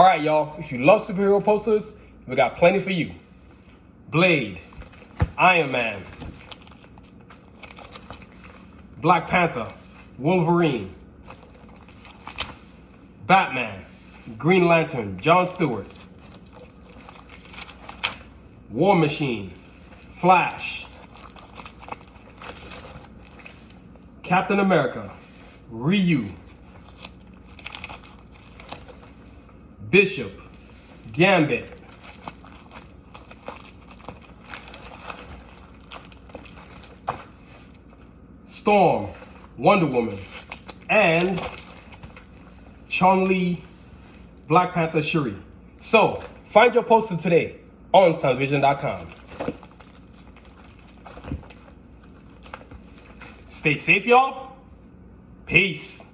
All right, y'all. If you love superhero posters, we got plenty for you. Blade, Iron Man, Black Panther, Wolverine, Batman, Green Lantern, John Stewart, War Machine, Flash, Captain America, Ryu, Bishop, Gambit, Storm, Wonder Woman, and Chun-Li, Black Panther Shuri. So, find your poster today on soundvision.com. Stay safe, y'all. Peace.